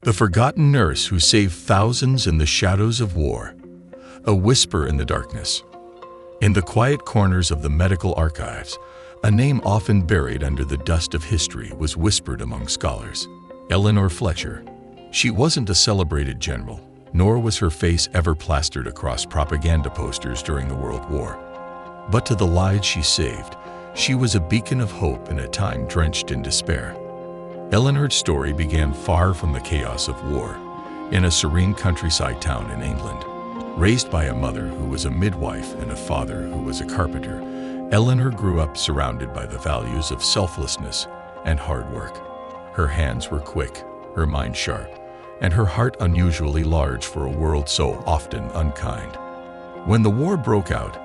The forgotten nurse who saved thousands in the shadows of war. A whisper in the darkness. In the quiet corners of the medical archives, a name often buried under the dust of history was whispered among scholars. Eleanor Fletcher. She wasn't a celebrated general, nor was her face ever plastered across propaganda posters during the World War. But to the lives she saved, she was a beacon of hope in a time drenched in despair. Eleanor's story began far from the chaos of war, in a serene countryside town in England. Raised by a mother who was a midwife and a father who was a carpenter, Eleanor grew up surrounded by the values of selflessness and hard work. Her hands were quick, her mind sharp, and her heart unusually large for a world so often unkind. When the war broke out,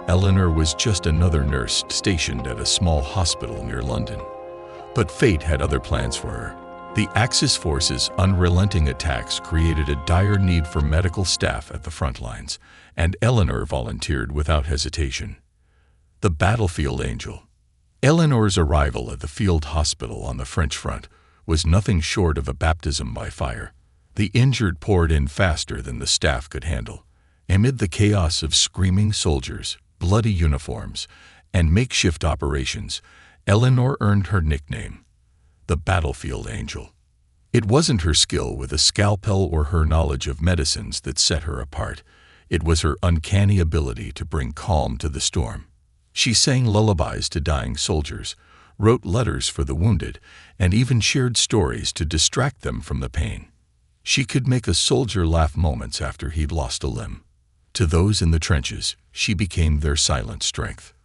Eleanor was just another nurse stationed at a small hospital near London. But fate had other plans for her. The Axis forces' unrelenting attacks created a dire need for medical staff at the front lines, and Eleanor volunteered without hesitation. The battlefield angel. Eleanor's arrival at the field hospital on the French front was nothing short of a baptism by fire. The injured poured in faster than the staff could handle. Amid the chaos of screaming soldiers, bloody uniforms, and makeshift operations, Eleanor earned her nickname, the battlefield angel. It wasn't her skill with a scalpel or her knowledge of medicines that set her apart. It was her uncanny ability to bring calm to the storm. She sang lullabies to dying soldiers, wrote letters for the wounded, and even shared stories to distract them from the pain. She could make a soldier laugh moments after he'd lost a limb. To those in the trenches, she became their silent strength.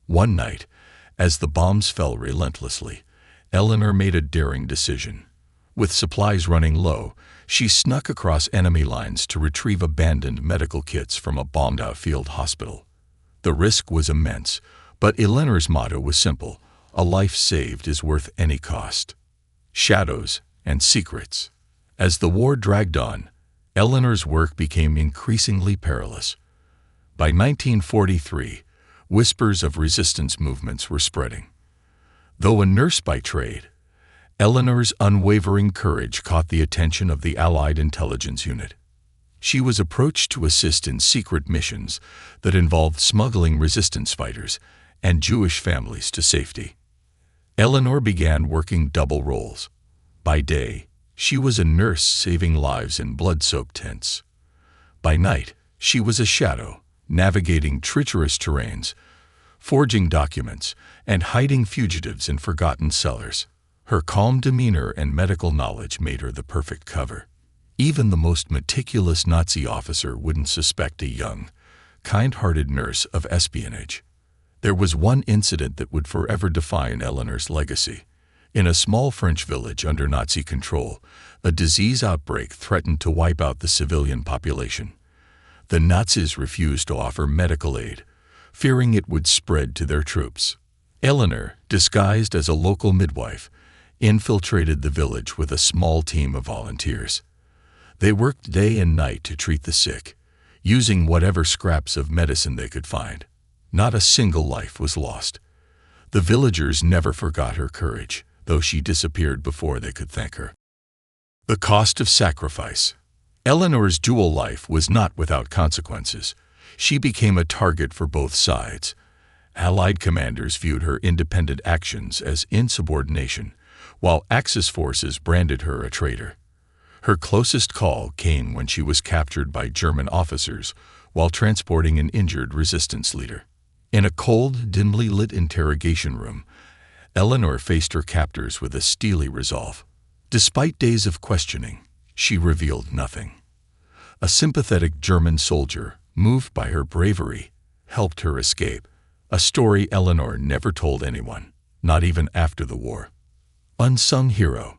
One night, as the bombs fell relentlessly, Eleanor made a daring decision. With supplies running low, she snuck across enemy lines to retrieve abandoned medical kits from a bombed-out field hospital. The risk was immense, but Eleanor's motto was simple: a life saved is worth any cost. Shadows and secrets. As the war dragged on, Eleanor's work became increasingly perilous. By 1943, whispers of resistance movements were spreading. Though a nurse by trade, Eleanor's unwavering courage caught the attention of the Allied intelligence unit. She was approached to assist in secret missions that involved smuggling resistance fighters and Jewish families to safety. Eleanor began working double roles. By day, she was a nurse saving lives in blood-soaked tents. By night, she was a shadow, navigating treacherous terrains, forging documents, and hiding fugitives in forgotten cellars. Her calm demeanor and medical knowledge made her the perfect cover. Even the most meticulous Nazi officer wouldn't suspect a young, kind-hearted nurse of espionage. There was one incident that would forever define Eleanor's legacy. In a small French village under Nazi control, a disease outbreak threatened to wipe out the civilian population. The Nazis refused to offer medical aid, fearing it would spread to their troops. Eleanor, disguised as a local midwife, infiltrated the village with a small team of volunteers. They worked day and night to treat the sick, using whatever scraps of medicine they could find. Not a single life was lost. The villagers never forgot her courage, though she disappeared before they could thank her. The cost of sacrifice. Eleanor's dual life was not without consequences. She became a target for both sides. Allied commanders viewed her independent actions as insubordination, while Axis forces branded her a traitor. Her closest call came when she was captured by German officers while transporting an injured resistance leader. In a cold, dimly lit interrogation room, Eleanor faced her captors with a steely resolve. Despite days of questioning, she revealed nothing. A sympathetic German soldier, moved by her bravery, helped her escape, a story Eleanor never told anyone, not even after the war. Unsung hero.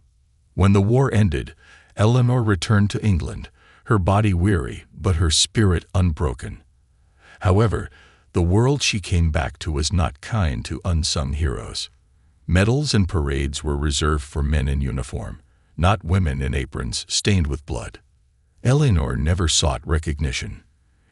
When the war ended, Eleanor returned to England, her body weary but her spirit unbroken. However, the world she came back to was not kind to unsung heroes. Medals and parades were reserved for men in uniform, not women in aprons stained with blood. Eleanor never sought recognition.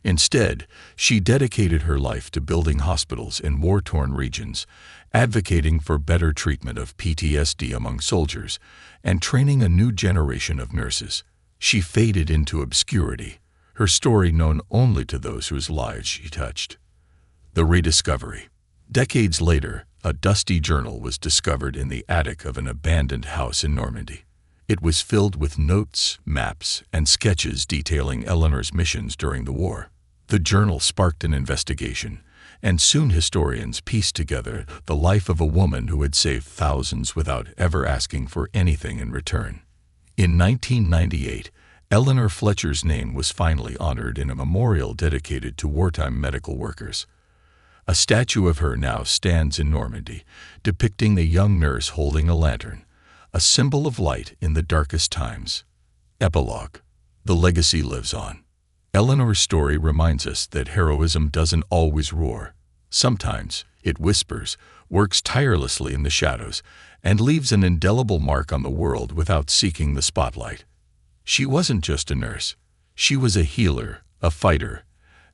Instead, she dedicated her life to building hospitals in war-torn regions, advocating for better treatment of PTSD among soldiers, and training a new generation of nurses. She faded into obscurity, her story known only to those whose lives she touched. The rediscovery. Decades later, a dusty journal was discovered in the attic of an abandoned house in Normandy. It was filled with notes, maps, and sketches detailing Eleanor's missions during the war. The journal sparked an investigation, and soon historians pieced together the life of a woman who had saved thousands without ever asking for anything in return. In 1998, Eleanor Fletcher's name was finally honored in a memorial dedicated to wartime medical workers. A statue of her now stands in Normandy, depicting the young nurse holding a lantern, a symbol of light in the darkest times. Epilogue. The legacy lives on. Eleanor's story reminds us that heroism doesn't always roar. Sometimes it whispers, works tirelessly in the shadows, and leaves an indelible mark on the world without seeking the spotlight. She wasn't just a nurse. She was a healer, a fighter,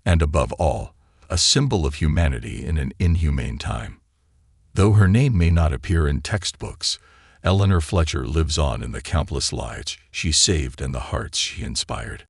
and above all, a symbol of humanity in an inhumane time. Though her name may not appear in textbooks, Eleanor Fletcher lives on in the countless lives she saved and the hearts she inspired.